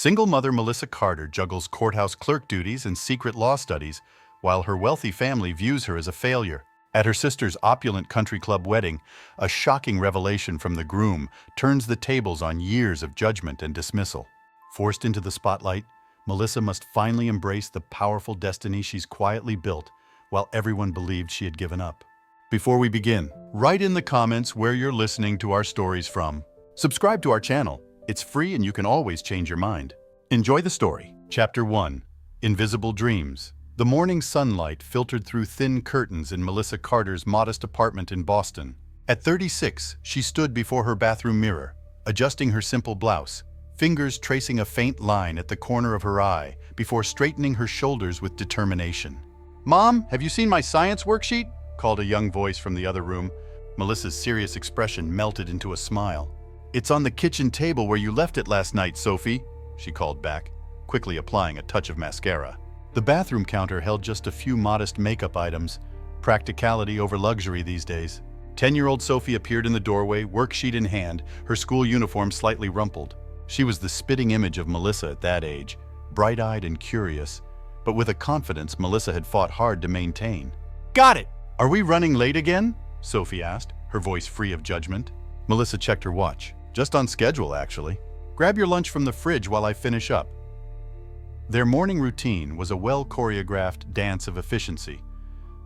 Single mother Melissa Carter juggles courthouse clerk duties and secret law studies, while her wealthy family views her as a failure. At her sister's opulent country club wedding, a shocking revelation from the groom turns the tables on years of judgment and dismissal. Forced into the spotlight, Melissa must finally embrace the powerful destiny she's quietly built, while everyone believed she had given up. Before we begin, write in the comments where you're listening to our stories from. Subscribe to our channel. It's free and you can always change your mind. Enjoy the story. Chapter 1. Invisible Dreams. The morning sunlight filtered through thin curtains in Melissa Carter's modest apartment in Boston. At 36, she stood before her bathroom mirror, adjusting her simple blouse, fingers tracing a faint line at the corner of her eye before straightening her shoulders with determination. "Mom, have you seen my science worksheet?" called a young voice from the other room. Melissa's serious expression melted into a smile. "It's on the kitchen table where you left it last night, Sophie," she called back, quickly applying a touch of mascara. The bathroom counter held just a few modest makeup items, practicality over luxury these days. 10-year-old Sophie appeared in the doorway, worksheet in hand, her school uniform slightly rumpled. She was the spitting image of Melissa at that age, bright-eyed and curious, but with a confidence Melissa had fought hard to maintain. "Got it! Are we running late again?" Sophie asked, her voice free of judgment. Melissa checked her watch. "Just on schedule, actually. Grab your lunch from the fridge while I finish up." Their morning routine was a well-choreographed dance of efficiency.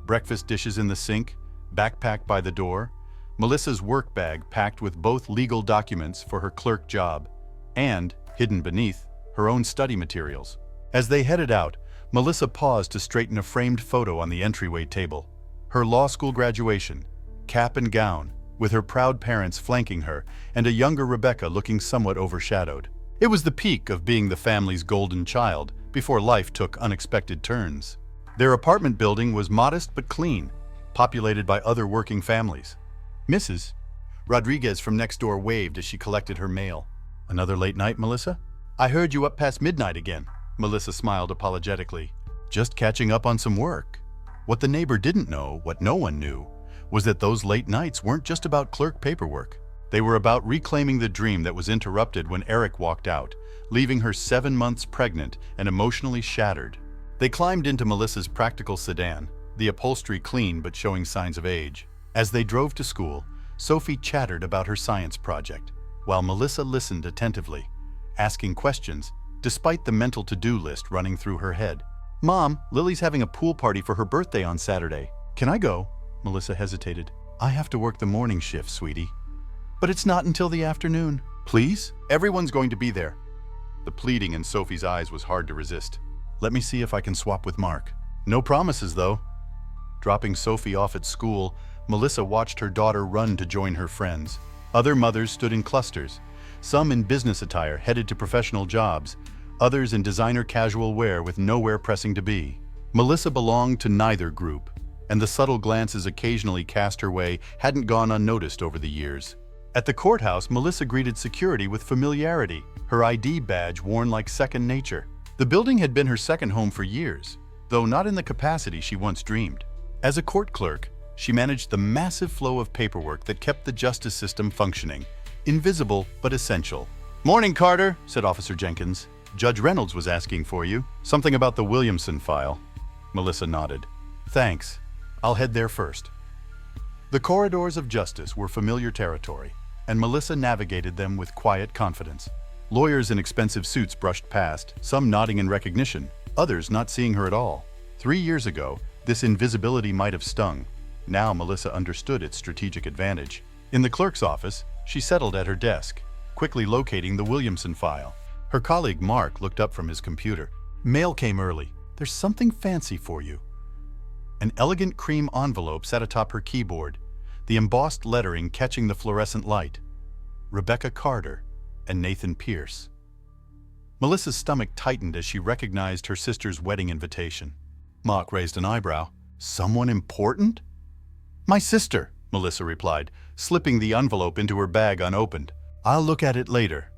Breakfast dishes in the sink, backpack by the door, Melissa's work bag packed with both legal documents for her clerk job, and, hidden beneath, her own study materials. As they headed out, Melissa paused to straighten a framed photo on the entryway table. Her law school graduation, cap and gown, with her proud parents flanking her, and a younger Rebecca looking somewhat overshadowed. It was the peak of being the family's golden child, before life took unexpected turns. Their apartment building was modest but clean, populated by other working families. Mrs. Rodriguez from next door waved as she collected her mail. "Another late night, Melissa? I heard you up past midnight again." Melissa smiled apologetically. "Just catching up on some work." What the neighbor didn't know, what no one knew, was that those late nights weren't just about clerk paperwork. They were about reclaiming the dream that was interrupted when Eric walked out, leaving her 7 months pregnant and emotionally shattered. They climbed into Melissa's practical sedan, the upholstery clean but showing signs of age. As they drove to school, Sophie chattered about her science project, while Melissa listened attentively, asking questions, despite the mental to-do list running through her head. "Mom, Lily's having a pool party for her birthday on Saturday. Can I go?" Melissa hesitated. "I have to work the morning shift, sweetie." "But it's not until the afternoon." "Please? Everyone's going to be there." The pleading in Sophie's eyes was hard to resist. "Let me see if I can swap with Mark." "No promises, though." Dropping Sophie off at school, Melissa watched her daughter run to join her friends. Other mothers stood in clusters, some in business attire headed to professional jobs, others in designer casual wear with nowhere pressing to be. Melissa belonged to neither group, and the subtle glances occasionally cast her way hadn't gone unnoticed over the years. At the courthouse, Melissa greeted security with familiarity, her ID badge worn like second nature. The building had been her second home for years, though not in the capacity she once dreamed. As a court clerk, she managed the massive flow of paperwork that kept the justice system functioning, invisible but essential. "Morning, Carter," said Officer Jenkins. "Judge Reynolds was asking for you. Something about the Williamson file." Melissa nodded. "Thanks. I'll head there first." The corridors of justice were familiar territory, and Melissa navigated them with quiet confidence. Lawyers in expensive suits brushed past, some nodding in recognition, others not seeing her at all. 3 years ago, this invisibility might have stung. Now Melissa understood its strategic advantage. In the clerk's office, she settled at her desk, quickly locating the Williamson file. Her colleague Mark looked up from his computer. Mail came early. "There's something fancy for you." An elegant cream envelope sat atop her keyboard, the embossed lettering catching the fluorescent light. Rebecca Carter and Nathan Pierce. Melissa's stomach tightened as she recognized her sister's wedding invitation. Mark raised an eyebrow. "Someone important?" "My sister," Melissa replied, slipping the envelope into her bag unopened. "I'll look at it later."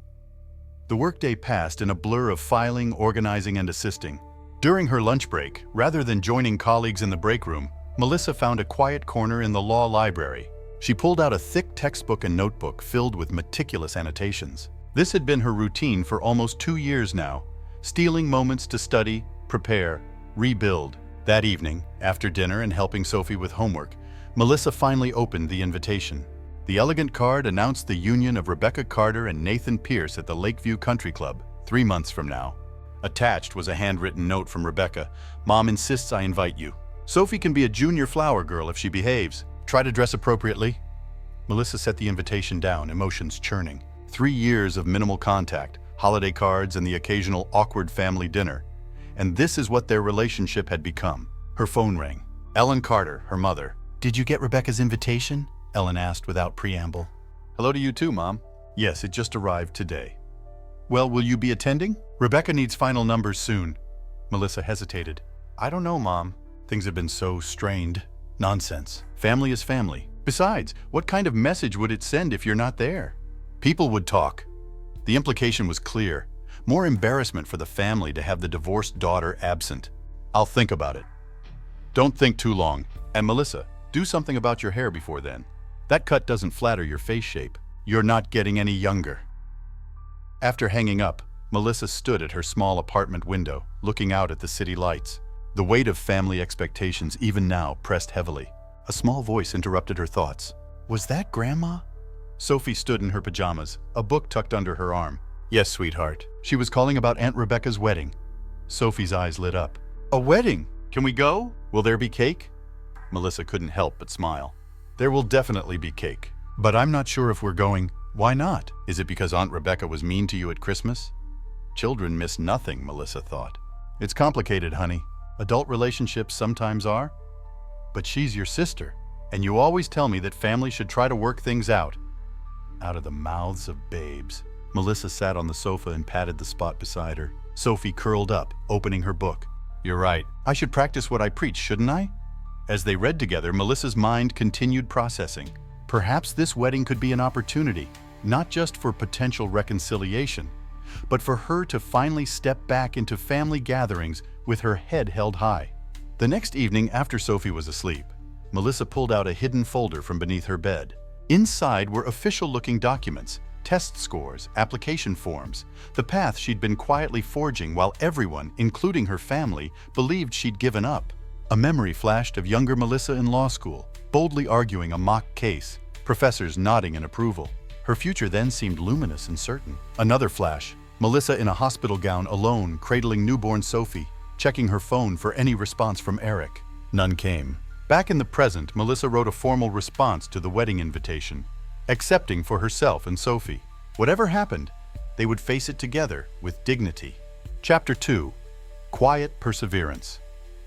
The workday passed in a blur of filing, organizing, and assisting. During her lunch break, rather than joining colleagues in the break room, Melissa found a quiet corner in the law library. She pulled out a thick textbook and notebook filled with meticulous annotations. This had been her routine for almost 2 years now, stealing moments to study, prepare, rebuild. That evening, after dinner and helping Sophie with homework, Melissa finally opened the invitation. The elegant card announced the union of Rebecca Carter and Nathan Pierce at the Lakeview Country Club, 3 months from now. Attached was a handwritten note from Rebecca. "Mom insists I invite you. Sophie can be a junior flower girl if she behaves. Try to dress appropriately." Melissa set the invitation down, emotions churning. 3 years of minimal contact, holiday cards, and the occasional awkward family dinner. And this is what their relationship had become. Her phone rang. Ellen Carter, her mother. "Did you get Rebecca's invitation?" Ellen asked without preamble. "Hello to you too, Mom." "Yes, it just arrived today." "Well, will you be attending?" "Rebecca needs final numbers soon." Melissa hesitated. "I don't know, Mom. Things have been so strained." "Nonsense. Family is family. Besides, what kind of message would it send if you're not there?" "People would talk." The implication was clear. More embarrassment for the family to have the divorced daughter absent. "I'll think about it." "Don't think too long. And Melissa, do something about your hair before then. That cut doesn't flatter your face shape. You're not getting any younger." After hanging up, Melissa stood at her small apartment window, looking out at the city lights. The weight of family expectations even now pressed heavily. A small voice interrupted her thoughts. "Was that Grandma?" Sophie stood in her pajamas, a book tucked under her arm. "Yes, sweetheart." She was calling about Aunt Rebecca's wedding. Sophie's eyes lit up. "A wedding? Can we go? Will there be cake?" Melissa couldn't help but smile. "There will definitely be cake. But I'm not sure if we're going." "Why not? Is it because Aunt Rebecca was mean to you at Christmas?" Children miss nothing, Melissa thought. "It's complicated, honey. Adult relationships sometimes are. But she's your sister, and you always tell me that family should try to work things out." Out of the mouths of babes. Melissa sat on the sofa and patted the spot beside her. Sophie curled up, opening her book. "You're right. I should practice what I preach, shouldn't I?" As they read together, Melissa's mind continued processing. Perhaps this wedding could be an opportunity, not just for potential reconciliation, but for her to finally step back into family gatherings with her head held high. The next evening, after Sophie was asleep, Melissa pulled out a hidden folder from beneath her bed. Inside were official-looking documents, test scores, application forms, the path she'd been quietly forging while everyone, including her family, believed she'd given up. A memory flashed of younger Melissa in law school, boldly arguing a mock case, professors nodding in approval. Her future then seemed luminous and certain. Another flash, Melissa in a hospital gown alone, cradling newborn Sophie, checking her phone for any response from Eric. None came. Back in the present, Melissa wrote a formal response to the wedding invitation, accepting for herself and Sophie. Whatever happened, they would face it together with dignity. Chapter 2. Quiet Perseverance.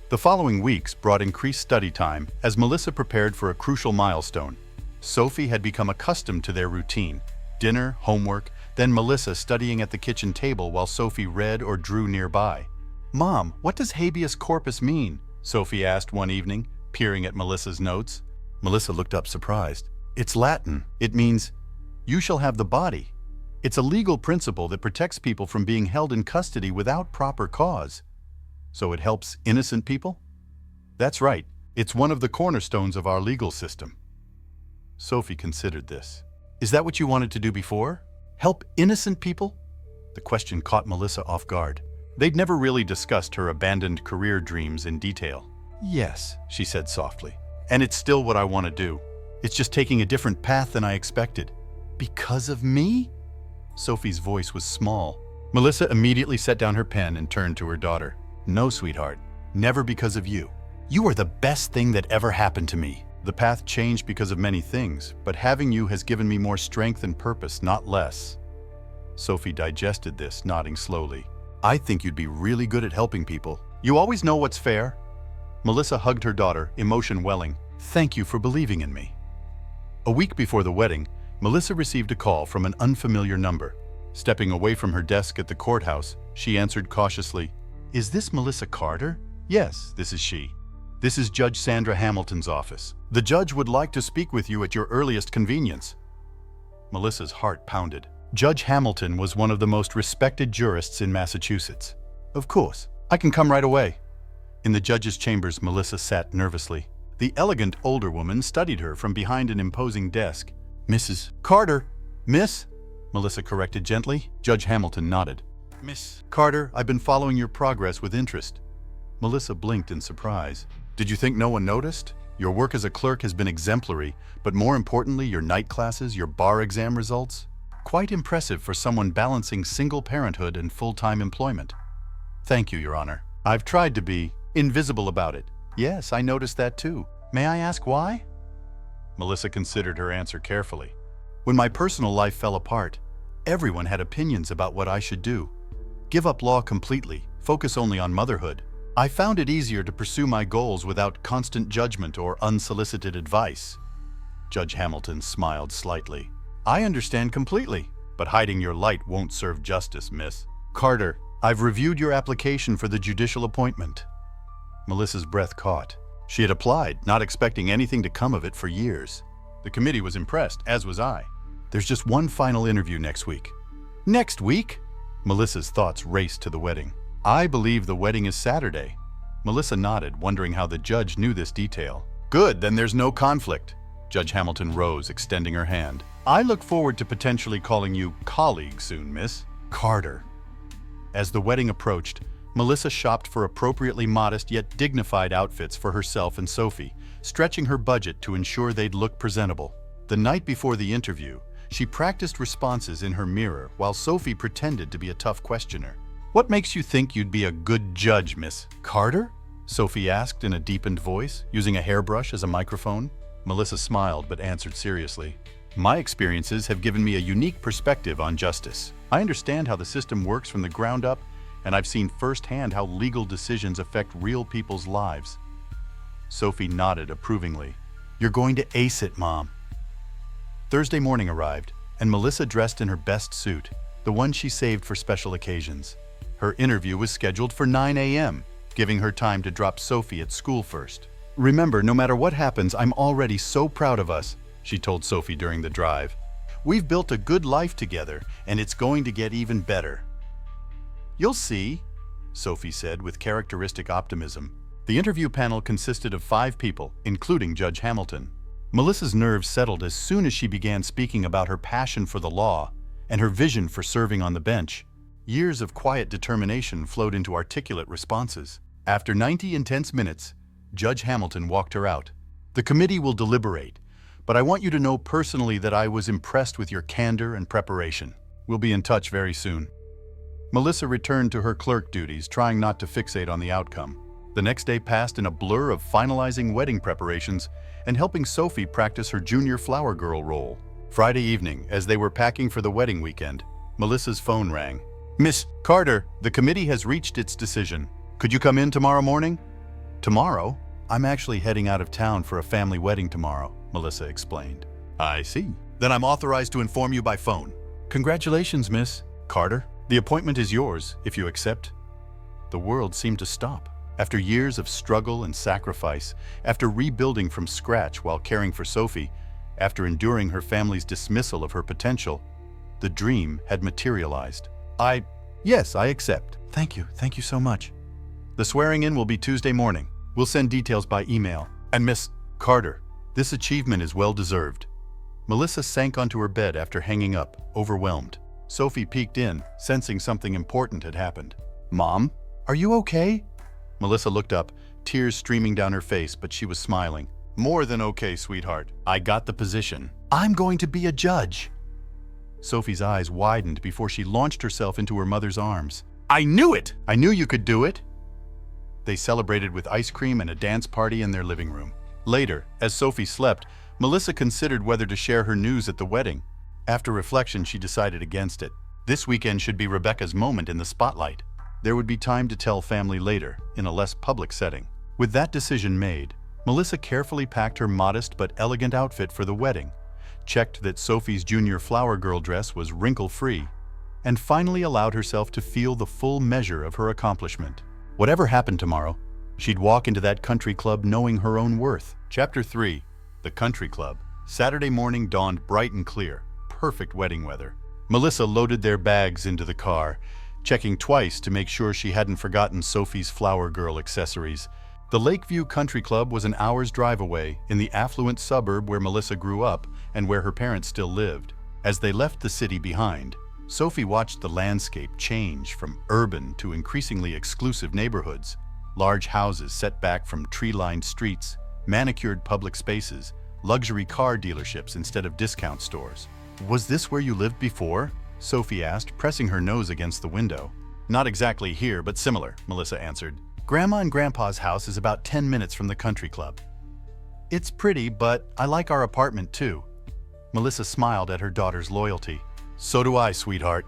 The following weeks brought increased study time as Melissa prepared for a crucial milestone. Sophie had become accustomed to their routine. Dinner, homework, then Melissa studying at the kitchen table while Sophie read or drew nearby. "Mom, what does habeas corpus mean?" Sophie asked one evening, peering at Melissa's notes. Melissa looked up surprised. "It's Latin. It means, 'You shall have the body.' It's a legal principle that protects people from being held in custody without proper cause." "So it helps innocent people?" "That's right. It's one of the cornerstones of our legal system." Sophie considered this. "Is that what you wanted to do before? Help innocent people?" The question caught Melissa off guard. They'd never really discussed her abandoned career dreams in detail. "Yes," she said softly. "And it's still what I want to do. It's just taking a different path than I expected." "Because of me?" Sophie's voice was small. Melissa immediately set down her pen and turned to her daughter. "No, sweetheart. Never because of you. You are the best thing that ever happened to me. The path changed because of many things, but having you has given me more strength and purpose, not less." Sophie digested this, nodding slowly. "I think you'd be really good at helping people. You always know what's fair." Melissa hugged her daughter, emotion welling. "Thank you for believing in me." A week before the wedding, Melissa received a call from an unfamiliar number. Stepping away from her desk at the courthouse, she answered cautiously, "Is this Melissa Carter?" "Yes, this is she. This is Judge Sandra Hamilton's office. The judge would like to speak with you at your earliest convenience." Melissa's heart pounded. Judge Hamilton was one of the most respected jurists in Massachusetts. "Of course, I can come right away." In the judge's chambers, Melissa sat nervously. The elegant older woman studied her from behind an imposing desk. "Mrs. Carter, Miss?" Melissa corrected gently. Judge Hamilton nodded. Miss Carter, I've been following your progress with interest. Melissa blinked in surprise. Did you think no one noticed? Your work as a clerk has been exemplary, but more importantly, your night classes, your bar exam results? Quite impressive for someone balancing single parenthood and full-time employment. Thank you, Your Honor. I've tried to be invisible about it. Yes, I noticed that too. May I ask why? Melissa considered her answer carefully. When my personal life fell apart, everyone had opinions about what I should do. Give up law completely, focus only on motherhood. I found it easier to pursue my goals without constant judgment or unsolicited advice. Judge Hamilton smiled slightly. I understand completely, but hiding your light won't serve justice, Miss Carter. I've reviewed your application for the judicial appointment. Melissa's breath caught. She had applied, not expecting anything to come of it for years. The committee was impressed, as was I. There's just one final interview next week. Next week? Melissa's thoughts raced to the wedding. I believe the wedding is Saturday. Melissa nodded, wondering how the judge knew this detail. Good, then there's no conflict. Judge Hamilton rose, extending her hand. I look forward to potentially calling you colleague soon, Miss Carter. As the wedding approached, Melissa shopped for appropriately modest yet dignified outfits for herself and Sophie, stretching her budget to ensure they'd look presentable. The night before the interview, she practiced responses in her mirror while Sophie pretended to be a tough questioner. What makes you think you'd be a good judge, Miss Carter? Sophie asked in a deepened voice, using a hairbrush as a microphone. Melissa smiled but answered seriously. My experiences have given me a unique perspective on justice. I understand how the system works from the ground up, and I've seen firsthand how legal decisions affect real people's lives. Sophie nodded approvingly. You're going to ace it, Mom. Thursday morning arrived, and Melissa dressed in her best suit, the one she saved for special occasions. Her interview was scheduled for 9 a.m., giving her time to drop Sophie at school first. Remember, no matter what happens, I'm already so proud of us, she told Sophie during the drive. We've built a good life together, and it's going to get even better. You'll see, Sophie said with characteristic optimism. The interview panel consisted of 5 people, including Judge Hamilton. Melissa's nerves settled as soon as she began speaking about her passion for the law and her vision for serving on the bench. Years of quiet determination flowed into articulate responses. After 90 intense minutes, Judge Hamilton walked her out. The committee will deliberate, but I want you to know personally that I was impressed with your candor and preparation. We'll be in touch very soon. Melissa returned to her clerk duties, trying not to fixate on the outcome. The next day passed in a blur of finalizing wedding preparations and helping Sophie practice her junior flower girl role. Friday evening, as they were packing for the wedding weekend, Melissa's phone rang. Miss Carter, the committee has reached its decision. Could you come in tomorrow morning? Tomorrow? I'm actually heading out of town for a family wedding tomorrow, Melissa explained. I see. Then I'm authorized to inform you by phone. Congratulations, Miss Carter. The appointment is yours, if you accept. The world seemed to stop. After years of struggle and sacrifice, after rebuilding from scratch while caring for Sophie, after enduring her family's dismissal of her potential, the dream had materialized. Yes, I accept. Thank you so much. The swearing-in will be Tuesday morning. We'll send details by email. And Miss Carter, this achievement is well-deserved. Melissa sank onto her bed after hanging up, overwhelmed. Sophie peeked in, sensing something important had happened. Mom, are you okay? Melissa looked up, tears streaming down her face, but she was smiling. More than okay, sweetheart. I got the position. I'm going to be a judge. Sophie's eyes widened before she launched herself into her mother's arms. I knew it! I knew you could do it! They celebrated with ice cream and a dance party in their living room. Later, as Sophie slept, Melissa considered whether to share her news at the wedding. After reflection, she decided against it. This weekend should be Rebecca's moment in the spotlight. There would be time to tell family later, in a less public setting. With that decision made, Melissa carefully packed her modest but elegant outfit for the wedding, checked that Sophie's junior flower girl dress was wrinkle-free, and finally allowed herself to feel the full measure of her accomplishment. Whatever happened tomorrow, she'd walk into that country club knowing her own worth. Chapter 3. The Country Club. Saturday morning dawned bright and clear. Perfect wedding weather. Melissa loaded their bags into the car, checking twice to make sure she hadn't forgotten Sophie's flower girl accessories. The Lakeview Country Club was an hour's drive away, in the affluent suburb where Melissa grew up and where her parents still lived. As they left the city behind, Sophie watched the landscape change from urban to increasingly exclusive neighborhoods. Large houses set back from tree-lined streets, manicured public spaces, luxury car dealerships instead of discount stores. "Was this where you lived before?" Sophie asked, pressing her nose against the window. "Not exactly here, but similar," Melissa answered. "Grandma and Grandpa's house is about 10 minutes from the country club. It's pretty, but I like our apartment too." Melissa smiled at her daughter's loyalty. "So do I, sweetheart."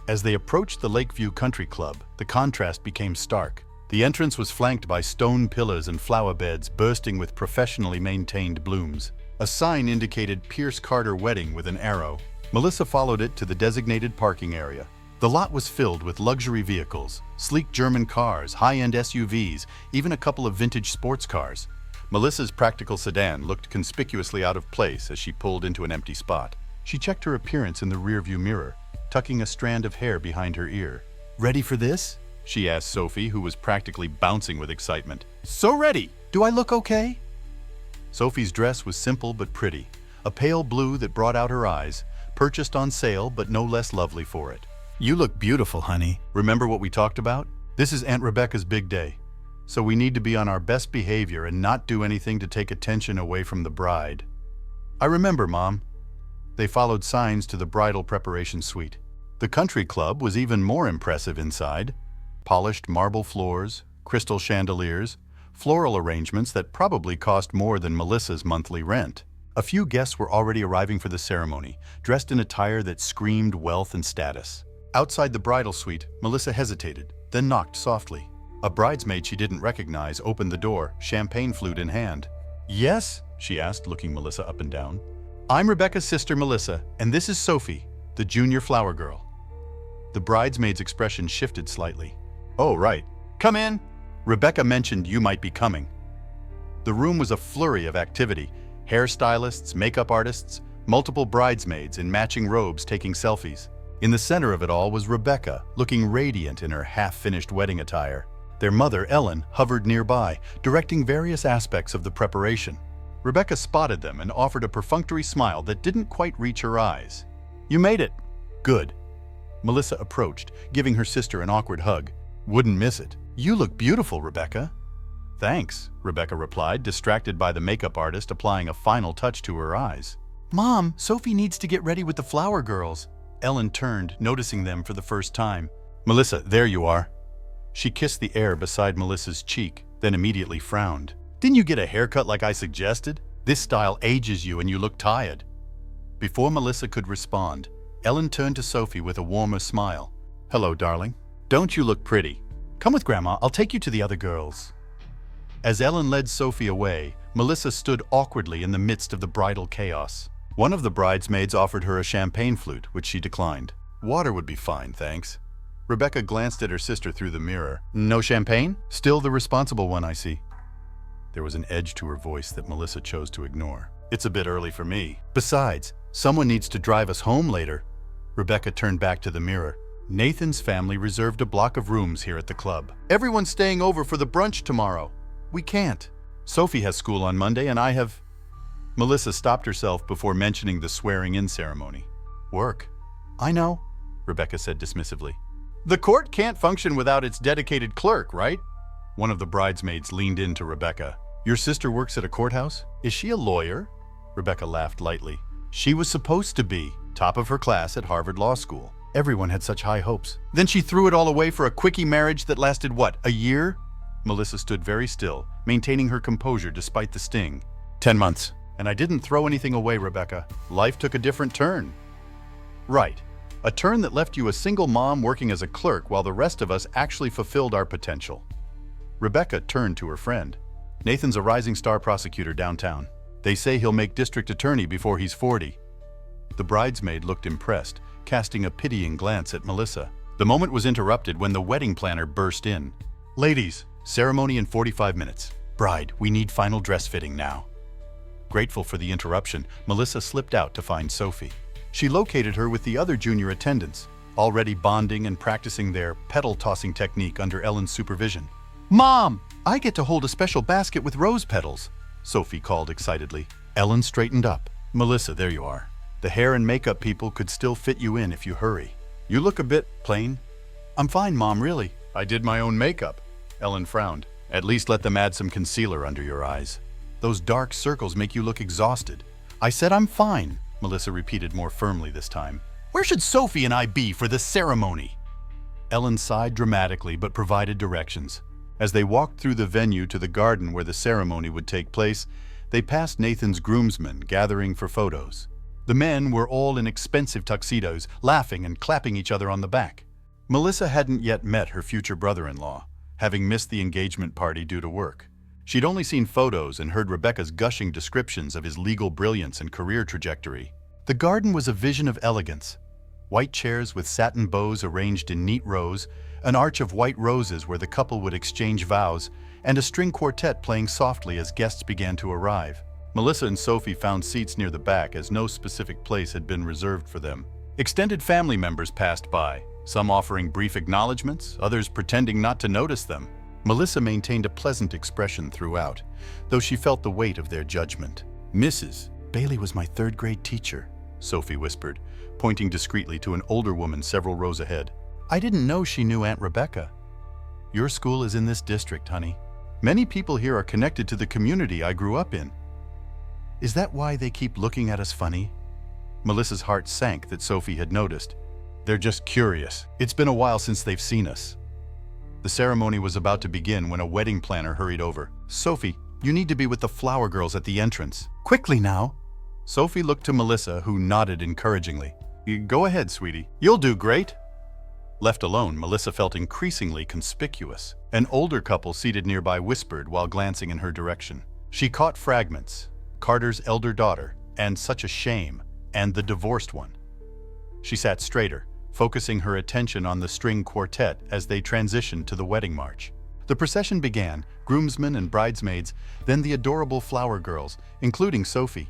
As they approached the Lakeview Country Club, the contrast became stark. The entrance was flanked by stone pillars and flower beds bursting with professionally maintained blooms. A sign indicated Pierce Carter Wedding with an arrow. Melissa followed it to the designated parking area. The lot was filled with luxury vehicles, sleek German cars, high-end SUVs, even a couple of vintage sports cars. Melissa's practical sedan looked conspicuously out of place as she pulled into an empty spot. She checked her appearance in the rearview mirror, tucking a strand of hair behind her ear. "Ready for this?" she asked Sophie, who was practically bouncing with excitement. "So ready! Do I look okay?" Sophie's dress was simple but pretty, a pale blue that brought out her eyes, purchased on sale but no less lovely for it. "You look beautiful, honey. Remember what we talked about? This is Aunt Rebecca's big day, so we need to be on our best behavior and not do anything to take attention away from the bride." "I remember, Mom." They followed signs to the bridal preparation suite. The country club was even more impressive inside. Polished marble floors, crystal chandeliers, floral arrangements that probably cost more than Melissa's monthly rent. A few guests were already arriving for the ceremony, dressed in attire that screamed wealth and status. Outside the bridal suite, Melissa hesitated, then knocked softly. A bridesmaid she didn't recognize opened the door, champagne flute in hand. "Yes?" she asked, looking Melissa up and down. "I'm Rebecca's sister, Melissa, and this is Sophie, the junior flower girl." The bridesmaid's expression shifted slightly. "Oh, right. Come in. Rebecca mentioned you might be coming." The room was a flurry of activity. Hairstylists, makeup artists, multiple bridesmaids in matching robes taking selfies. In the center of it all was Rebecca, looking radiant in her half-finished wedding attire. Their mother, Ellen, hovered nearby, directing various aspects of the preparation. Rebecca spotted them and offered a perfunctory smile that didn't quite reach her eyes. "You made it." "Good." Melissa approached, giving her sister an awkward hug. "Wouldn't miss it." "You look beautiful, Rebecca." "Thanks," Rebecca replied, distracted by the makeup artist applying a final touch to her eyes. "Mom, Sophie needs to get ready with the flower girls." Ellen turned, noticing them for the first time. "Melissa, there you are." She kissed the air beside Melissa's cheek, then immediately frowned. "Didn't you get a haircut like I suggested? This style ages you and you look tired." Before Melissa could respond, Ellen turned to Sophie with a warmer smile. "Hello, darling. Don't you look pretty? Come with Grandma, I'll take you to the other girls." As Ellen led Sophie away, Melissa stood awkwardly in the midst of the bridal chaos. One of the bridesmaids offered her a champagne flute, which she declined. "Water would be fine, thanks." Rebecca glanced at her sister through the mirror. "No champagne? Still the responsible one, I see." There was an edge to her voice that Melissa chose to ignore. "It's a bit early for me. Besides, someone needs to drive us home later." Rebecca turned back to the mirror. "Nathan's family reserved a block of rooms here at the club. Everyone's staying over for the brunch tomorrow. We can't. Sophie has school on Monday and I have..." Melissa stopped herself before mentioning the swearing-in ceremony. "Work." "I know," Rebecca said dismissively. "The court can't function without its dedicated clerk, right?" One of the bridesmaids leaned in to Rebecca. "Your sister works at a courthouse? Is she a lawyer?" Rebecca laughed lightly. "She was supposed to be, top of her class at Harvard Law School. Everyone had such high hopes. Then she threw it all away for a quickie marriage that lasted, what, a year?" Melissa stood very still, maintaining her composure despite the sting. 10 months. And I didn't throw anything away, Rebecca. Life took a different turn." "Right. A turn that left you a single mom working as a clerk while the rest of us actually fulfilled our potential." Rebecca turned to her friend. "Nathan's a rising star prosecutor downtown. They say he'll make district attorney before he's 40. The bridesmaid looked impressed, casting a pitying glance at Melissa. The moment was interrupted when the wedding planner burst in. "Ladies, ceremony in 45 minutes. Bride, we need final dress fitting now." Grateful for the interruption, Melissa slipped out to find Sophie. She located her with the other junior attendants, already bonding and practicing their petal-tossing technique under Ellen's supervision. "Mom, I get to hold a special basket with rose petals," Sophie called excitedly. Ellen straightened up. "Melissa, there you are. The hair and makeup people could still fit you in if you hurry. You look a bit plain. I'm fine, Mom, really. I did my own makeup. Ellen frowned. At least let them add some concealer under your eyes. Those dark circles make you look exhausted. I said I'm fine, Melissa repeated more firmly this time. Where should Sophie and I be for the ceremony? Ellen sighed dramatically but provided directions. As they walked through the venue to the garden where the ceremony would take place, they passed Nathan's groomsmen gathering for photos. The men were all in expensive tuxedos, laughing and clapping each other on the back. Melissa hadn't yet met her future brother-in-law, having missed the engagement party due to work. She'd only seen photos and heard Rebecca's gushing descriptions of his legal brilliance and career trajectory. The garden was a vision of elegance. White chairs with satin bows arranged in neat rows, an arch of white roses where the couple would exchange vows, and a string quartet playing softly as guests began to arrive. Melissa and Sophie found seats near the back as no specific place had been reserved for them. Extended family members passed by, some offering brief acknowledgments, others pretending not to notice them. Melissa maintained a pleasant expression throughout, though she felt the weight of their judgment. Mrs. Bailey was my third-grade teacher, Sophie whispered, pointing discreetly to an older woman several rows ahead. I didn't know she knew Aunt Rebecca. Your school is in this district, honey. Many people here are connected to the community I grew up in. Is that why they keep looking at us funny? Melissa's heart sank that Sophie had noticed. They're just curious. It's been a while since they've seen us. The ceremony was about to begin when a wedding planner hurried over. Sophie, you need to be with the flower girls at the entrance. Quickly now. Sophie looked to Melissa, who nodded encouragingly. Go ahead, sweetie. You'll do great. Left alone, Melissa felt increasingly conspicuous. An older couple seated nearby whispered while glancing in her direction. She caught fragments. Carter's elder daughter, and such a shame, and the divorced one. She sat straighter, focusing her attention on the string quartet as they transitioned to the wedding march. The procession began, groomsmen and bridesmaids, then the adorable flower girls, including Sophie,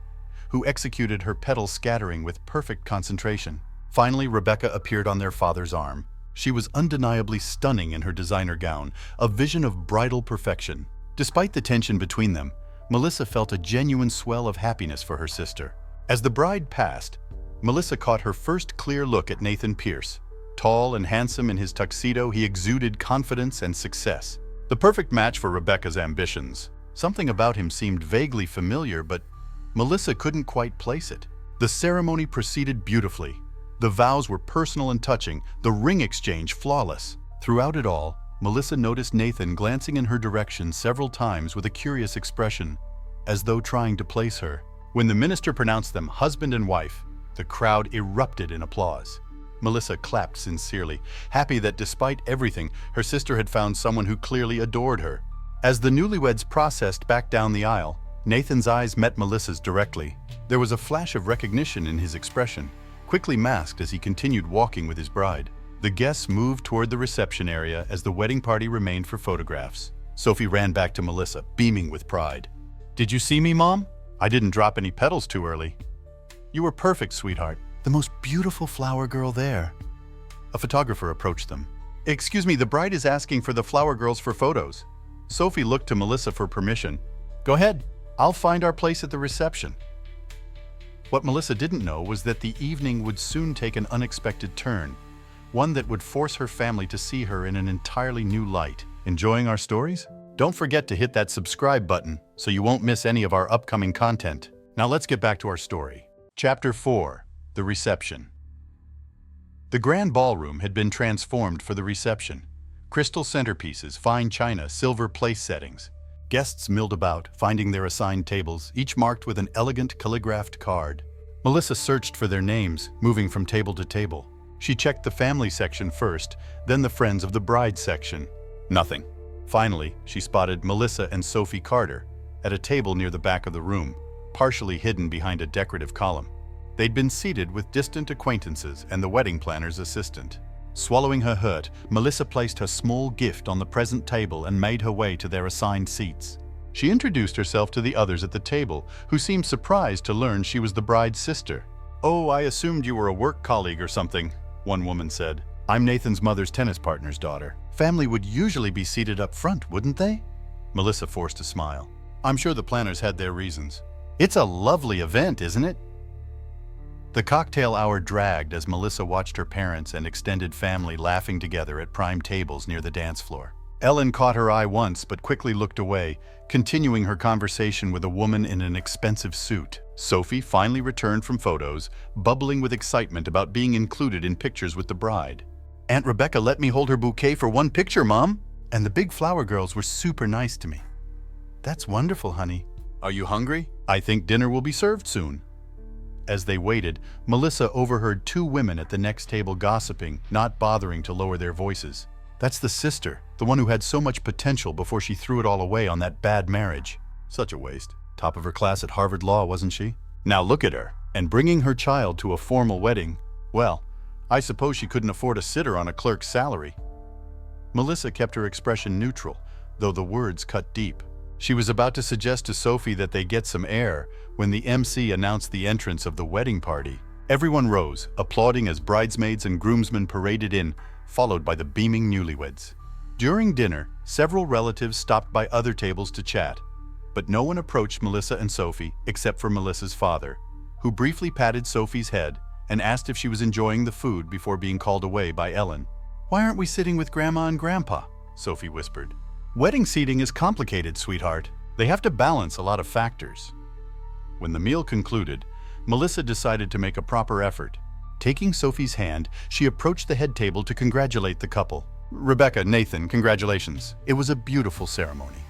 who executed her petals scattering with perfect concentration. Finally, Rebecca appeared on their father's arm. She was undeniably stunning in her designer gown, a vision of bridal perfection. Despite the tension between them, Melissa felt a genuine swell of happiness for her sister. As the bride passed, Melissa caught her first clear look at Nathan Pierce. Tall and handsome in his tuxedo, he exuded confidence and success. The perfect match for Rebecca's ambitions. Something about him seemed vaguely familiar, but Melissa couldn't quite place it. The ceremony proceeded beautifully. The vows were personal and touching, the ring exchange flawless. Throughout it all, Melissa noticed Nathan glancing in her direction several times with a curious expression, as though trying to place her. When the minister pronounced them husband and wife, the crowd erupted in applause. Melissa clapped sincerely, happy that despite everything, her sister had found someone who clearly adored her. As the newlyweds processed back down the aisle, Nathan's eyes met Melissa's directly. There was a flash of recognition in his expression, quickly masked as he continued walking with his bride. The guests moved toward the reception area as the wedding party remained for photographs. Sophie ran back to Melissa, beaming with pride. Did you see me, Mom? I didn't drop any petals too early. You were perfect, sweetheart. The most beautiful flower girl there. A photographer approached them. Excuse me, the bride is asking for the flower girls for photos. Sophie looked to Melissa for permission. Go ahead. I'll find our place at the reception. What Melissa didn't know was that the evening would soon take an unexpected turn, one that would force her family to see her in an entirely new light. Enjoying our stories? Don't forget to hit that subscribe button so you won't miss any of our upcoming content. Now let's get back to our story. Chapter 4. The Reception. The grand ballroom had been transformed for the reception. Crystal centerpieces, fine china, silver place settings. Guests milled about, finding their assigned tables, each marked with an elegant calligraphed card. Melissa searched for their names, moving from table to table. She checked the family section first, then the friends of the bride section. Nothing. Finally, she spotted Melissa and Sophie Carter at a table near the back of the room, partially hidden behind a decorative column. They'd been seated with distant acquaintances and the wedding planner's assistant. Swallowing her hurt, Melissa placed her small gift on the present table and made her way to their assigned seats. She introduced herself to the others at the table, who seemed surprised to learn she was the bride's sister. "Oh, I assumed you were a work colleague or something," one woman said. "I'm Nathan's mother's tennis partner's daughter. Family would usually be seated up front, wouldn't they?" Melissa forced a smile. "I'm sure the planners had their reasons. It's a lovely event, isn't it?" The cocktail hour dragged as Melissa watched her parents and extended family laughing together at prime tables near the dance floor. Ellen caught her eye once but quickly looked away, continuing her conversation with a woman in an expensive suit. Sophie finally returned from photos, bubbling with excitement about being included in pictures with the bride. "Aunt Rebecca let me hold her bouquet for one picture, Mom. And the big flower girls were super nice to me." "That's wonderful, honey. Are you hungry? I think dinner will be served soon." As they waited, Melissa overheard two women at the next table gossiping, not bothering to lower their voices. "That's the sister, the one who had so much potential before she threw it all away on that bad marriage. Such a waste. Top of her class at Harvard Law, wasn't she? Now look at her. And bringing her child to a formal wedding. Well, I suppose she couldn't afford a sitter on a clerk's salary." Melissa kept her expression neutral, though the words cut deep. She was about to suggest to Sophie that they get some air when the MC announced the entrance of the wedding party. Everyone rose, applauding as bridesmaids and groomsmen paraded in, followed by the beaming newlyweds. During dinner, several relatives stopped by other tables to chat, but no one approached Melissa and Sophie except for Melissa's father, who briefly patted Sophie's head and asked if she was enjoying the food before being called away by Ellen. "Why aren't we sitting with Grandma and Grandpa?" Sophie whispered. "Wedding seating is complicated, sweetheart. They have to balance a lot of factors." When the meal concluded, Melissa decided to make a proper effort. Taking Sophie's hand, she approached the head table to congratulate the couple. "Rebecca, Nathan, congratulations. It was a beautiful ceremony."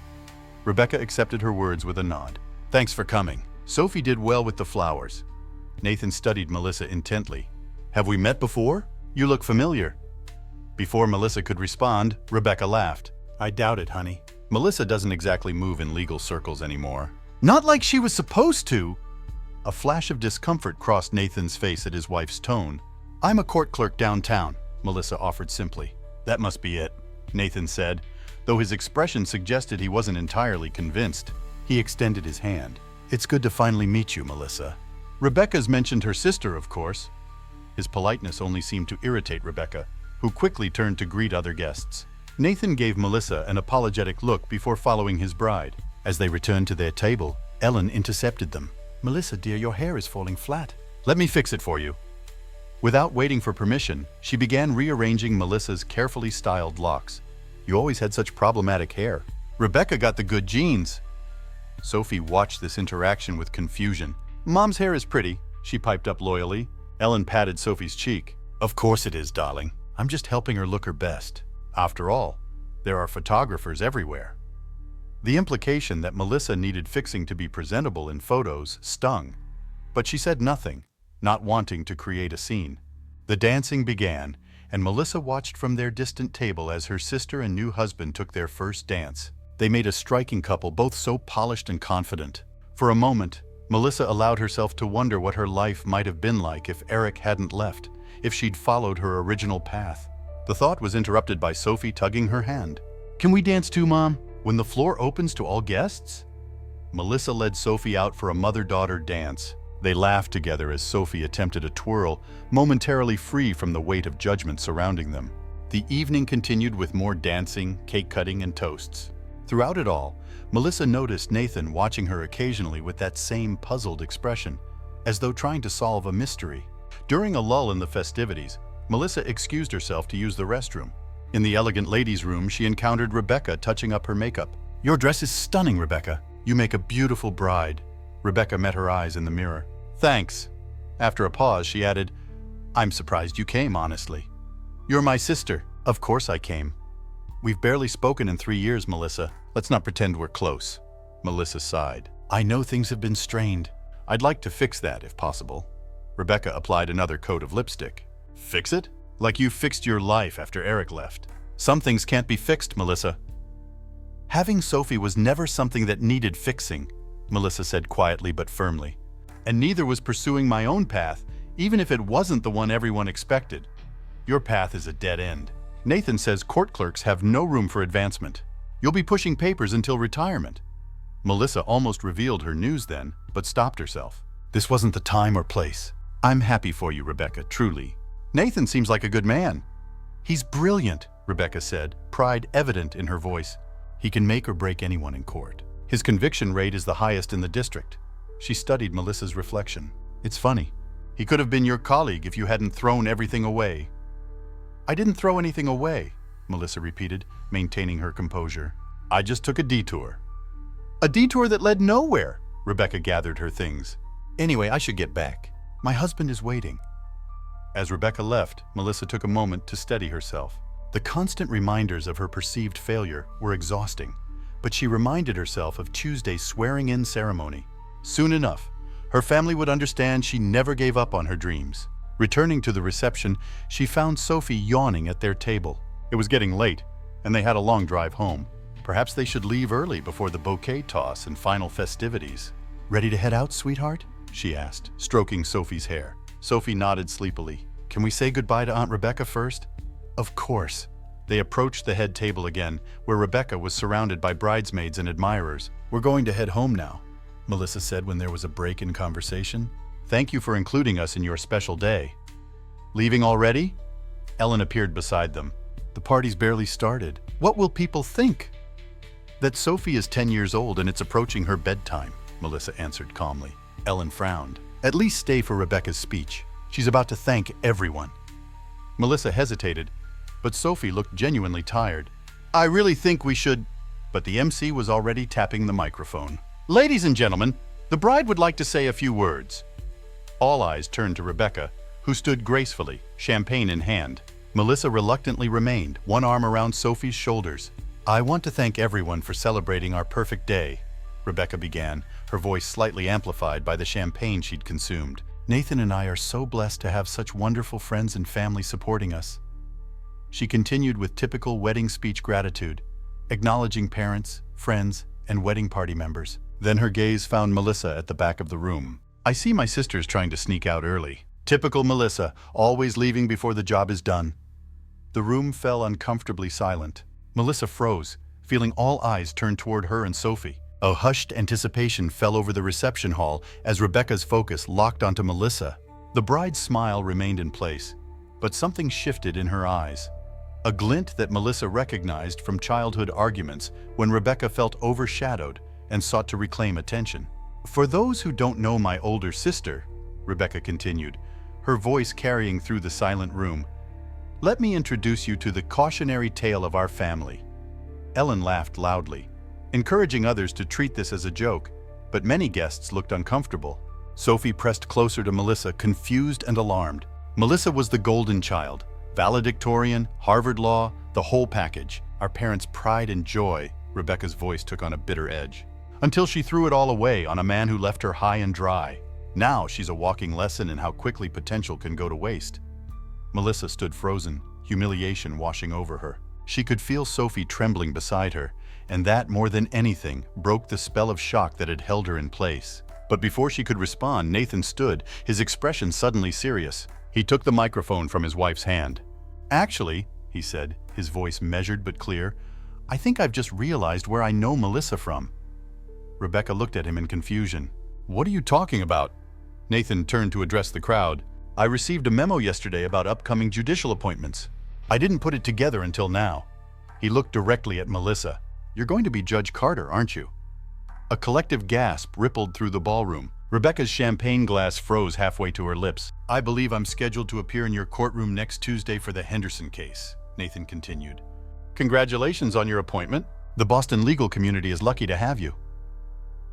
Rebecca accepted her words with a nod. "Thanks for coming." Sophie did well with the flowers. Nathan studied Melissa intently. "Have we met before? You look familiar." Before Melissa could respond, Rebecca laughed. "I doubt it, honey. Melissa doesn't exactly move in legal circles anymore." "Not like she was supposed to!" A flash of discomfort crossed Nathan's face at his wife's tone. "I'm a court clerk downtown," Melissa offered simply. "That must be it," Nathan said, though his expression suggested he wasn't entirely convinced. He extended his hand. "It's good to finally meet you, Melissa." Rebecca's mentioned her sister, of course. His politeness only seemed to irritate Rebecca, who quickly turned to greet other guests. Nathan gave Melissa an apologetic look before following his bride. As they returned to their table, Ellen intercepted them. "Melissa, dear, your hair is falling flat." "Let me fix it for you." Without waiting for permission, she began rearranging Melissa's carefully styled locks. "You always had such problematic hair." "Rebecca got the good genes." Sophie watched this interaction with confusion. "Mom's hair is pretty," she piped up loyally. Ellen patted Sophie's cheek. "Of course it is, darling. I'm just helping her look her best. After all, there are photographers everywhere." The implication that Melissa needed fixing to be presentable in photos stung, but she said nothing, not wanting to create a scene. The dancing began, and Melissa watched from their distant table as her sister and new husband took their first dance. They made a striking couple, both so polished and confident. For a moment, Melissa allowed herself to wonder what her life might have been like if Eric hadn't left, if she'd followed her original path. The thought was interrupted by Sophie tugging her hand. "Can we dance too, Mom? When the floor opens to all guests?" Melissa led Sophie out for a mother-daughter dance. They laughed together as Sophie attempted a twirl, momentarily free from the weight of judgment surrounding them. The evening continued with more dancing, cake cutting, and toasts. Throughout it all, Melissa noticed Nathan watching her occasionally with that same puzzled expression, as though trying to solve a mystery. During a lull in the festivities, Melissa excused herself to use the restroom. In the elegant ladies' room, she encountered Rebecca touching up her makeup. "Your dress is stunning, Rebecca. You make a beautiful bride." Rebecca met her eyes in the mirror. "Thanks." After a pause, she added, "I'm surprised you came, honestly." "You're my sister." "Of course I came. We've barely spoken in 3 years, Melissa. Let's not pretend we're close." Melissa sighed. "I know things have been strained. I'd like to fix that, if possible." Rebecca applied another coat of lipstick. "Fix it? Like you fixed your life after Eric left." "Some things can't be fixed, Melissa." "Having Sophie was never something that needed fixing," Melissa said quietly but firmly. "And neither was pursuing my own path, even if it wasn't the one everyone expected. Your path is a dead end. Nathan says court clerks have no room for advancement. You'll be pushing papers until retirement." Melissa almost revealed her news then, but stopped herself. "This wasn't the time or place. I'm happy for you, Rebecca, truly. Nathan seems like a good man." "He's brilliant," Rebecca said, pride evident in her voice. "He can make or break anyone in court. His conviction rate is the highest in the district." She studied Melissa's reflection. "It's funny. He could have been your colleague if you hadn't thrown everything away." "I didn't throw anything away," Melissa repeated, maintaining her composure. "I just took a detour." "A detour that led nowhere," Rebecca gathered her things. "Anyway, I should get back. My husband is waiting." As Rebecca left, Melissa took a moment to steady herself. The constant reminders of her perceived failure were exhausting, but she reminded herself of Tuesday's swearing-in ceremony. Soon enough, her family would understand she never gave up on her dreams. Returning to the reception, she found Sophie yawning at their table. It was getting late, and they had a long drive home. Perhaps they should leave early before the bouquet toss and final festivities. "Ready to head out, sweetheart?" she asked, stroking Sophie's hair. Sophie nodded sleepily. "Can we say goodbye to Aunt Rebecca first?" "Of course." They approached the head table again, where Rebecca was surrounded by bridesmaids and admirers. "We're going to head home now," Melissa said when there was a break in conversation. "Thank you for including us in your special day." "Leaving already?" Ellen appeared beside them. "The party's barely started. What will people think?" "That Sophie is 10 years old and it's approaching her bedtime," Melissa answered calmly. Ellen frowned. "At least stay for Rebecca's speech. She's about to thank everyone." Melissa hesitated, but Sophie looked genuinely tired. "I really think we should—" But the MC was already tapping the microphone. "Ladies and gentlemen, the bride would like to say a few words." All eyes turned to Rebecca, who stood gracefully, champagne in hand. Melissa reluctantly remained, one arm around Sophie's shoulders. "I want to thank everyone for celebrating our perfect day," Rebecca began, her voice slightly amplified by the champagne she'd consumed. "Nathan and I are so blessed to have such wonderful friends and family supporting us." She continued with typical wedding speech gratitude, acknowledging parents, friends, and wedding party members. Then her gaze found Melissa at the back of the room. "I see my sister's trying to sneak out early. Typical Melissa, always leaving before the job is done." The room fell uncomfortably silent. Melissa froze, feeling all eyes turned toward her and Sophie. A hushed anticipation fell over the reception hall as Rebecca's focus locked onto Melissa. The bride's smile remained in place, but something shifted in her eyes. A glint that Melissa recognized from childhood arguments when Rebecca felt overshadowed and sought to reclaim attention. "For those who don't know my older sister," Rebecca continued, her voice carrying through the silent room, "let me introduce you to the cautionary tale of our family." Ellen laughed loudly, encouraging others to treat this as a joke, but many guests looked uncomfortable. Sophie pressed closer to Melissa, confused and alarmed. Melissa was the golden child, valedictorian, Harvard Law, the whole package. Our parents' pride and joy, Rebecca's voice took on a bitter edge. Until she threw it all away on a man who left her high and dry. Now she's a walking lesson in how quickly potential can go to waste. Melissa stood frozen, humiliation washing over her. She could feel Sophie trembling beside her, and that, more than anything, broke the spell of shock that had held her in place. But before she could respond, Nathan stood, his expression suddenly serious. He took the microphone from his wife's hand. "Actually," he said, his voice measured but clear, "I think I've just realized where I know Melissa from." Rebecca looked at him in confusion. "What are you talking about?" Nathan turned to address the crowd. "I received a memo yesterday about upcoming judicial appointments. I didn't put it together until now." He looked directly at Melissa. "You're going to be Judge Carter, aren't you?" A collective gasp rippled through the ballroom. Rebecca's champagne glass froze halfway to her lips. "I believe I'm scheduled to appear in your courtroom next Tuesday for the Henderson case," Nathan continued. "Congratulations on your appointment. The Boston legal community is lucky to have you."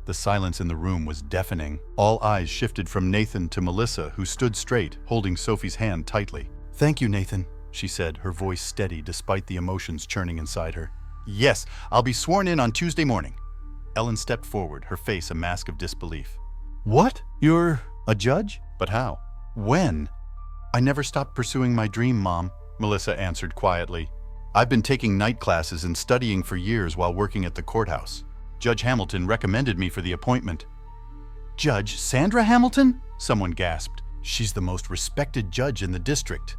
The silence in the room was deafening. All eyes shifted from Nathan to Melissa, who stood straight, holding Sophie's hand tightly. "Thank you, Nathan," she said, her voice steady despite the emotions churning inside her. "Yes, I'll be sworn in on Tuesday morning." Ellen stepped forward, her face a mask of disbelief. "What? You're a judge? But how? When?" "I never stopped pursuing my dream, Mom," Melissa answered quietly. "I've been taking night classes and studying for years while working at the courthouse. Judge Hamilton recommended me for the appointment." "Judge Sandra Hamilton?" someone gasped. "She's the most respected judge in the district."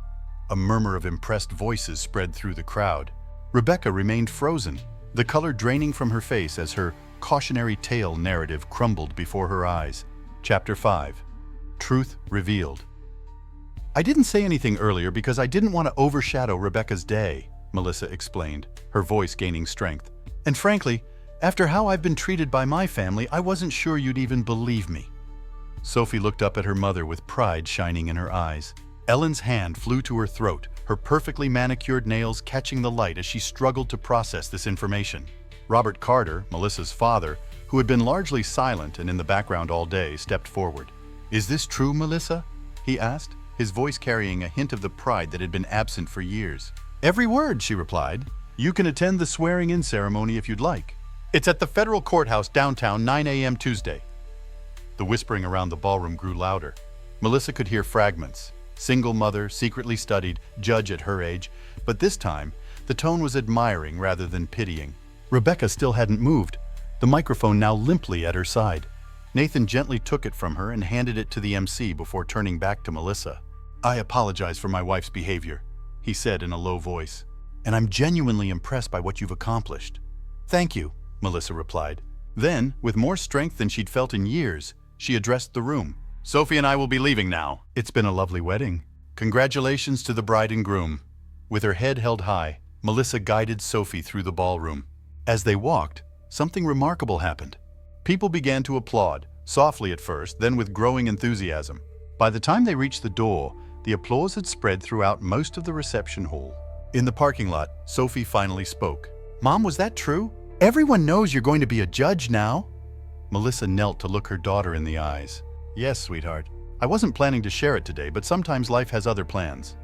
A murmur of impressed voices spread through the crowd. Rebecca remained frozen, the color draining from her face as her cautionary tale narrative crumbled before her eyes. Chapter 5. Truth Revealed. "I didn't say anything earlier because I didn't want to overshadow Rebecca's day," Melissa explained, her voice gaining strength. "And frankly, after how I've been treated by my family, I wasn't sure you'd even believe me." Sophie looked up at her mother with pride shining in her eyes. Ellen's hand flew to her throat, her perfectly manicured nails catching the light as she struggled to process this information. Robert Carter, Melissa's father, who had been largely silent and in the background all day, stepped forward. "Is this true, Melissa?" he asked, his voice carrying a hint of the pride that had been absent for years. "Every word," she replied. "You can attend the swearing-in ceremony if you'd like. It's at the federal courthouse downtown, 9 a.m. Tuesday." The whispering around the ballroom grew louder. Melissa could hear fragments. Single mother, secretly studied, judge at her age, but this time, the tone was admiring rather than pitying. Rebecca still hadn't moved, the microphone now limply at her side. Nathan gently took it from her and handed it to the MC before turning back to Melissa. "I apologize for my wife's behavior," he said in a low voice, "and I'm genuinely impressed by what you've accomplished." "Thank you," Melissa replied. Then, with more strength than she'd felt in years, she addressed the room. "Sophie and I will be leaving now. It's been a lovely wedding. Congratulations to the bride and groom." With her head held high, Melissa guided Sophie through the ballroom. As they walked, something remarkable happened. People began to applaud, softly at first, then with growing enthusiasm. By the time they reached the door, the applause had spread throughout most of the reception hall. In the parking lot, Sophie finally spoke. "Mom, was that true? Everyone knows you're going to be a judge now." Melissa knelt to look her daughter in the eyes. "Yes, sweetheart. I wasn't planning to share it today, but sometimes life has other plans."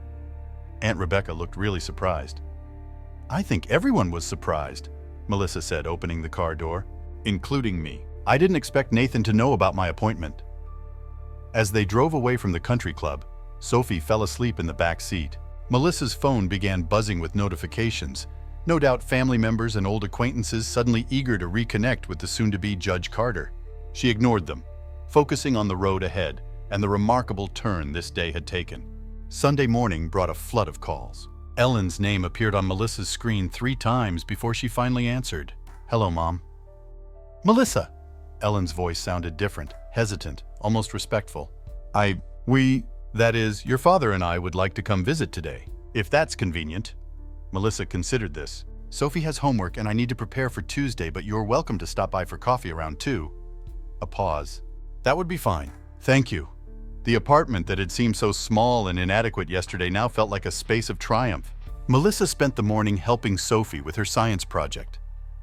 Aunt Rebecca looked really surprised. "I think everyone was surprised," Melissa said, opening the car door. "Including me. I didn't expect Nathan to know about my appointment." As they drove away from the country club, Sophie fell asleep in the back seat. Melissa's phone began buzzing with notifications. No doubt family members and old acquaintances suddenly eager to reconnect with the soon-to-be Judge Carter. She ignored them, focusing on the road ahead and the remarkable turn this day had taken. Sunday morning brought a flood of calls. Ellen's name appeared on Melissa's screen 3 times before she finally answered. "Hello, Mom." "Melissa!" Ellen's voice sounded different, hesitant, almost respectful. That is, your father and I would like to come visit today, if that's convenient." Melissa considered this. "Sophie has homework and I need to prepare for Tuesday, but you're welcome to stop by for coffee around 2. A pause. "That would be fine. Thank you." The apartment that had seemed so small and inadequate yesterday now felt like a space of triumph. Melissa spent the morning helping Sophie with her science project,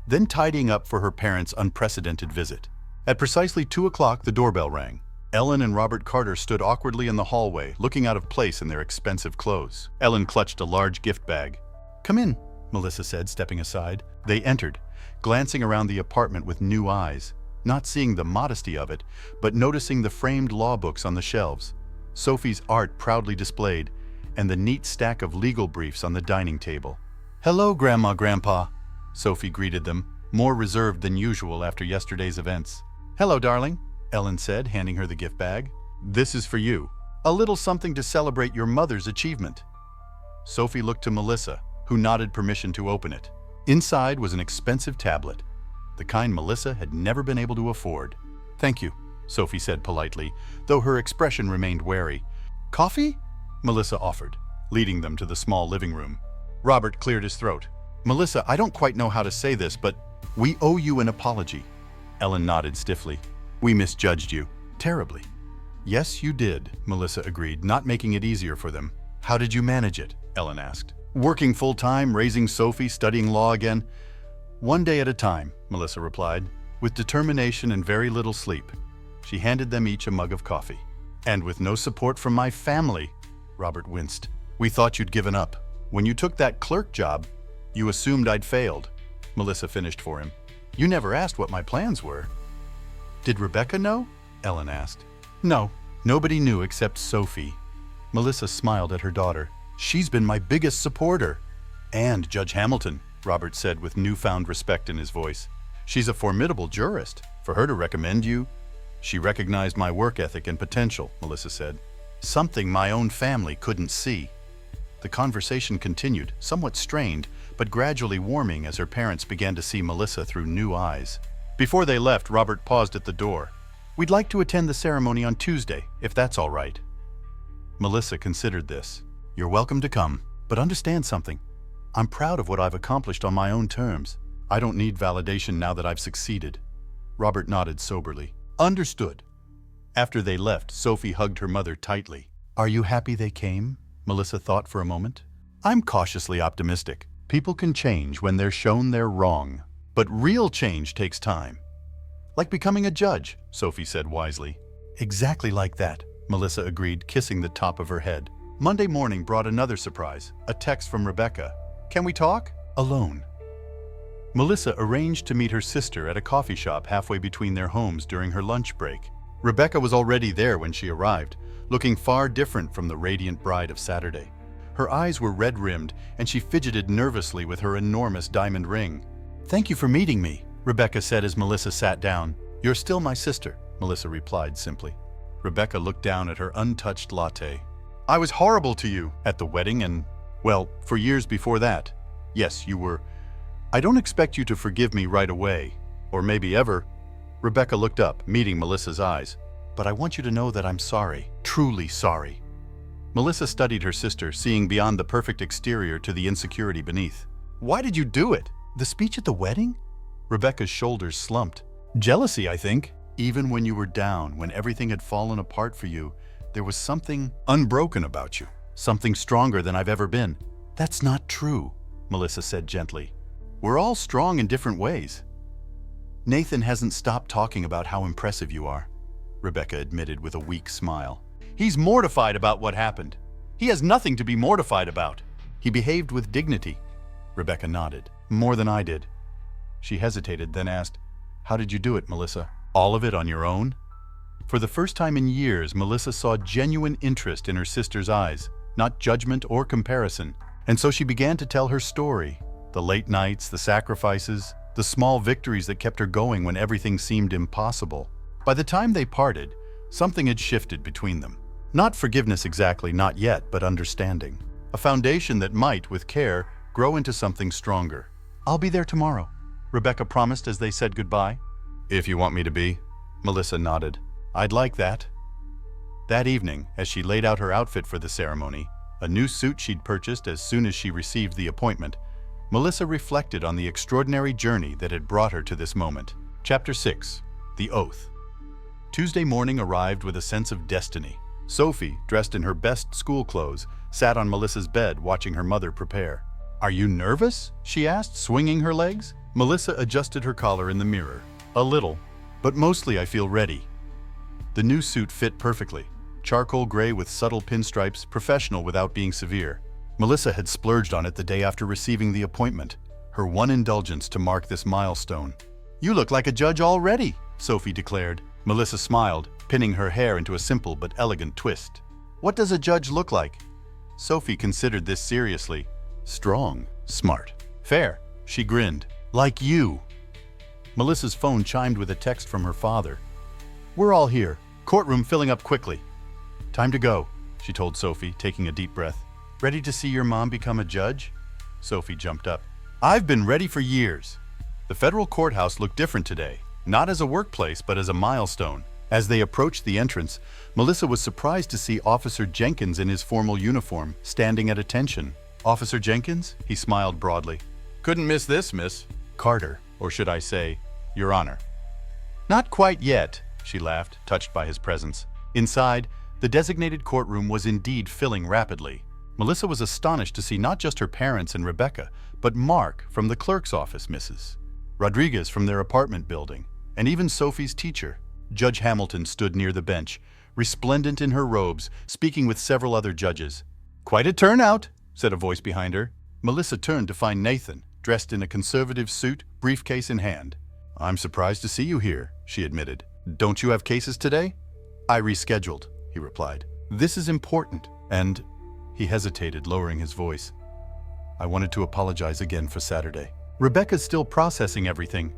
then tidying up for her parents' unprecedented visit. At precisely 2 o'clock, the doorbell rang. Ellen and Robert Carter stood awkwardly in the hallway, looking out of place in their expensive clothes. Ellen clutched a large gift bag. "Come in," Melissa said, stepping aside. They entered, glancing around the apartment with new eyes, not seeing the modesty of it, but noticing the framed law books on the shelves, Sophie's art proudly displayed, and the neat stack of legal briefs on the dining table. "Hello, Grandma, Grandpa," Sophie greeted them, more reserved than usual after yesterday's events. "Hello, darling," Ellen said, handing her the gift bag. "This is for you. A little something to celebrate your mother's achievement." Sophie looked to Melissa, who nodded permission to open it. Inside was an expensive tablet, the kind Melissa had never been able to afford. "Thank you," Sophie said politely, though her expression remained wary. "Coffee?" Melissa offered, leading them to the small living room. Robert cleared his throat. "Melissa, I don't quite know how to say this, but we owe you an apology." Ellen nodded stiffly. "We misjudged you. Terribly." "Yes, you did," Melissa agreed, not making it easier for them. "How did you manage it?" Ellen asked. "Working full-time, raising Sophie, studying law again?" "One day at a time," Melissa replied, with determination and very little sleep. She handed them each a mug of coffee. "And with no support from my family," Robert winced. "We thought you'd given up. When you took that clerk job, you assumed I'd failed," Melissa finished for him. "You never asked what my plans were." "Did Rebecca know?" Ellen asked. "No, nobody knew except Sophie." Melissa smiled at her daughter. "She's been my biggest supporter." "And Judge Hamilton," Robert said with newfound respect in his voice. "She's a formidable jurist. For her to recommend you..." "She recognized my work ethic and potential," Melissa said. "Something my own family couldn't see." The conversation continued, somewhat strained, but gradually warming as her parents began to see Melissa through new eyes. Before they left, Robert paused at the door. "We'd like to attend the ceremony on Tuesday, if that's all right." Melissa considered this. "You're welcome to come, but understand something. I'm proud of what I've accomplished on my own terms. I don't need validation now that I've succeeded." Robert nodded soberly. "Understood." After they left, Sophie hugged her mother tightly. Are you happy they came? Melissa thought for a moment. I'm cautiously optimistic. People can change when they're shown they're wrong. But real change takes time. Like becoming a judge, Sophie said wisely. Exactly like that, Melissa agreed, kissing the top of her head. Monday morning brought another surprise, a text from Rebecca. Can we talk? Alone. Melissa arranged to meet her sister at a coffee shop halfway between their homes during her lunch break. Rebecca was already there when she arrived, looking far different from the radiant bride of Saturday. Her eyes were red-rimmed, and she fidgeted nervously with her enormous diamond ring. Thank you for meeting me, Rebecca said as Melissa sat down. You're still my sister, Melissa replied simply. Rebecca looked down at her untouched latte. I was horrible to you at the wedding and, well, for years before that. Yes, you were. I don't expect you to forgive me right away, or maybe ever. Rebecca looked up, meeting Melissa's eyes. But I want you to know that I'm sorry, truly sorry. Melissa studied her sister, seeing beyond the perfect exterior to the insecurity beneath. Why did you do it? The speech at the wedding? Rebecca's shoulders slumped. Jealousy, I think. Even when you were down, when everything had fallen apart for you, there was something unbroken about you. Something stronger than I've ever been. That's not true, Melissa said gently. We're all strong in different ways. Nathan hasn't stopped talking about how impressive you are, Rebecca admitted with a weak smile. He's mortified about what happened. He has nothing to be mortified about. He behaved with dignity. Rebecca nodded. More than I did. She hesitated, then asked, How did you do it, Melissa? All of it on your own? For the first time in years, Melissa saw genuine interest in her sister's eyes, not judgment or comparison. And so she began to tell her story. The late nights, the sacrifices, the small victories that kept her going when everything seemed impossible. By the time they parted, something had shifted between them. Not forgiveness exactly, not yet, but understanding. A foundation that might, with care, grow into something stronger. I'll be there tomorrow, Rebecca promised as they said goodbye. If you want me to be, Melissa nodded. I'd like that. That evening, as she laid out her outfit for the ceremony, a new suit she'd purchased as soon as she received the appointment, Melissa reflected on the extraordinary journey that had brought her to this moment. Chapter 6. The Oath. Tuesday morning arrived with a sense of destiny. Sophie, dressed in her best school clothes, sat on Melissa's bed watching her mother prepare. Are you nervous? She asked, swinging her legs. Melissa adjusted her collar in the mirror. A little, but mostly I feel ready. The new suit fit perfectly. Charcoal gray with subtle pinstripes, professional without being severe. Melissa had splurged on it the day after receiving the appointment, her one indulgence to mark this milestone. You look like a judge already, Sophie declared. Melissa smiled, pinning her hair into a simple but elegant twist. What does a judge look like? Sophie considered this seriously. Strong, smart, fair. She grinned. Like you. Melissa's phone chimed with a text from her father. We're all here. Courtroom filling up quickly. Time to go, she told Sophie, taking a deep breath. Ready to see your mom become a judge? Sophie jumped up. I've been ready for years. The federal courthouse looked different today, not as a workplace, but as a milestone. As they approached the entrance, Melissa was surprised to see Officer Jenkins in his formal uniform, standing at attention. Officer Jenkins? He smiled broadly. Couldn't miss this, miss. Carter, or should I say, Your Honor. Not quite yet, she laughed, touched by his presence. Inside, the designated courtroom was indeed filling rapidly. Melissa was astonished to see not just her parents and Rebecca, but Mark from the clerk's office, Mrs. Rodriguez from their apartment building, and even Sophie's teacher. Judge Hamilton stood near the bench, resplendent in her robes, speaking with several other judges. Quite a turnout, said a voice behind her. Melissa turned to find Nathan, dressed in a conservative suit, briefcase in hand. I'm surprised to see you here, she admitted. Don't you have cases today? I rescheduled, he replied. This is important, and... He hesitated, lowering his voice. I wanted to apologize again for Saturday. Rebecca's still processing everything.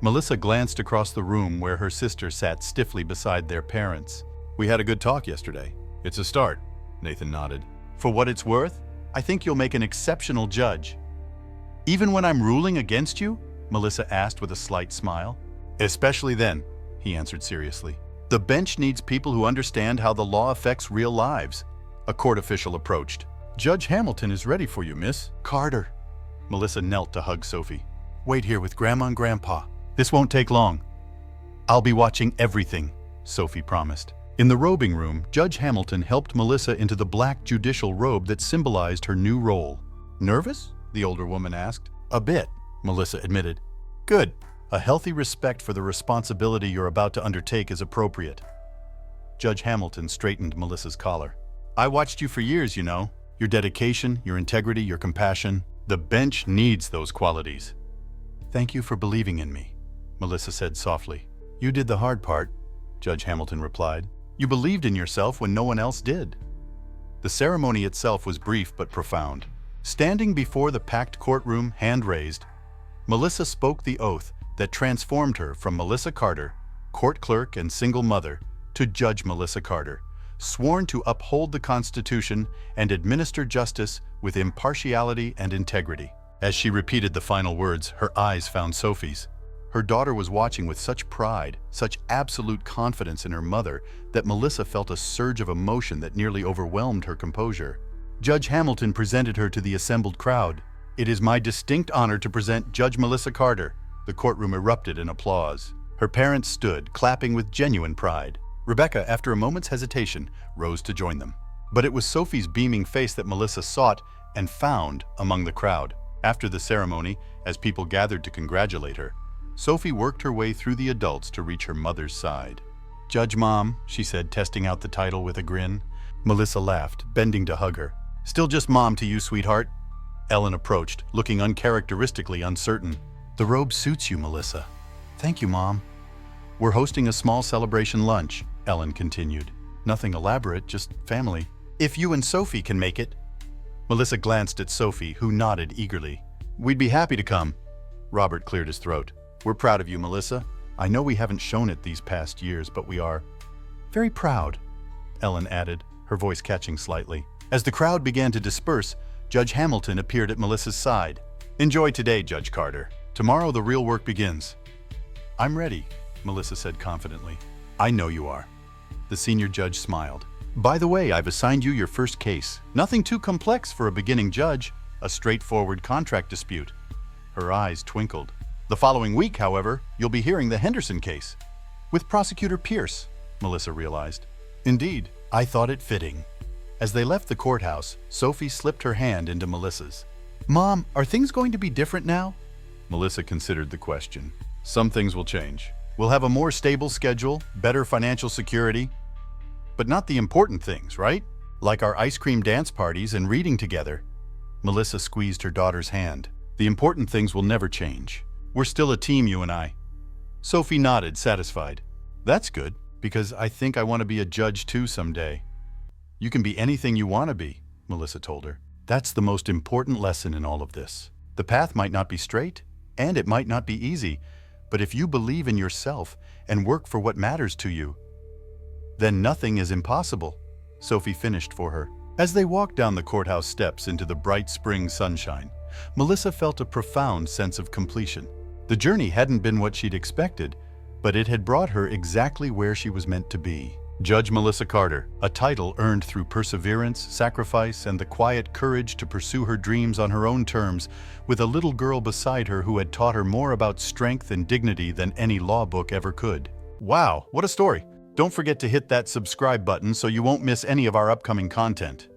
Melissa glanced across the room where her sister sat stiffly beside their parents. We had a good talk yesterday. It's a start, Nathan nodded. For what it's worth, I think you'll make an exceptional judge. Even when I'm ruling against you? Melissa asked with a slight smile. Especially then, he answered seriously. The bench needs people who understand how the law affects real lives. A court official approached. Judge Hamilton is ready for you, miss. Carter. Melissa knelt to hug Sophie. Wait here with Grandma and Grandpa. This won't take long. I'll be watching everything. Sophie promised. In the robing room, Judge Hamilton helped Melissa into the black judicial robe that symbolized her new role. "Nervous?" the older woman asked. "A bit," Melissa admitted. "Good. A healthy respect for the responsibility you're about to undertake is appropriate." Judge Hamilton straightened Melissa's collar. "I watched you for years, you know. Your dedication, your integrity, your compassion. The bench needs those qualities." "Thank you for believing in me," Melissa said softly. "You did the hard part," Judge Hamilton replied. "You believed in yourself when no one else did." The ceremony itself was brief but profound. Standing before the packed courtroom, hand raised, Melissa spoke the oath that transformed her from Melissa Carter, court clerk and single mother, to Judge Melissa Carter, sworn to uphold the Constitution and administer justice with impartiality and integrity. As she repeated the final words, her eyes found Sophie's. Her daughter was watching with such pride, such absolute confidence in her mother, that Melissa felt a surge of emotion that nearly overwhelmed her composure. Judge Hamilton presented her to the assembled crowd. "It is my distinct honor to present Judge Melissa Carter." The courtroom erupted in applause. Her parents stood, clapping with genuine pride. Rebecca, after a moment's hesitation, rose to join them. But it was Sophie's beaming face that Melissa sought and found among the crowd. After the ceremony, as people gathered to congratulate her, Sophie worked her way through the adults to reach her mother's side. "Judge Mom," she said, testing out the title with a grin. Melissa laughed, bending to hug her. "Still just Mom to you, sweetheart." Ellen approached, looking uncharacteristically uncertain. "The robe suits you, Melissa." "Thank you, Mom." "We're hosting a small celebration lunch," Ellen continued. "Nothing elaborate, just family. If you and Sophie can make it." Melissa glanced at Sophie, who nodded eagerly. "We'd be happy to come." Robert cleared his throat. "We're proud of you, Melissa. I know we haven't shown it these past years, but we are very proud," Ellen added, her voice catching slightly. As the crowd began to disperse, Judge Hamilton appeared at Melissa's side. "Enjoy today, Judge Carter. Tomorrow the real work begins." "I'm ready," Melissa said confidently. "I know you are." The senior judge smiled. "By the way, I've assigned you your first case. Nothing too complex for a beginning judge, a straightforward contract dispute." Her eyes twinkled. "The following week, however, you'll be hearing the Henderson case with Prosecutor Pierce," Melissa realized. "Indeed, I thought it fitting." As they left the courthouse, Sophie slipped her hand into Melissa's. "Mom, are things going to be different now?" Melissa considered the question. "Some things will change. We'll have a more stable schedule, better financial security. But not the important things, right? Like our ice cream dance parties and reading together." Melissa squeezed her daughter's hand. "The important things will never change. We're still a team, you and I." Sophie nodded, satisfied. "That's good, because I think I want to be a judge too someday." "You can be anything you want to be," Melissa told her. "That's the most important lesson in all of this. The path might not be straight, and it might not be easy, but if you believe in yourself and work for what matters to you, then nothing is impossible," Sophie finished for her. As they walked down the courthouse steps into the bright spring sunshine, Melissa felt a profound sense of completion. The journey hadn't been what she'd expected, but it had brought her exactly where she was meant to be. Judge Melissa Carter, a title earned through perseverance, sacrifice, and the quiet courage to pursue her dreams on her own terms, with a little girl beside her who had taught her more about strength and dignity than any law book ever could. Wow, what a story! Don't forget to hit that subscribe button so you won't miss any of our upcoming content.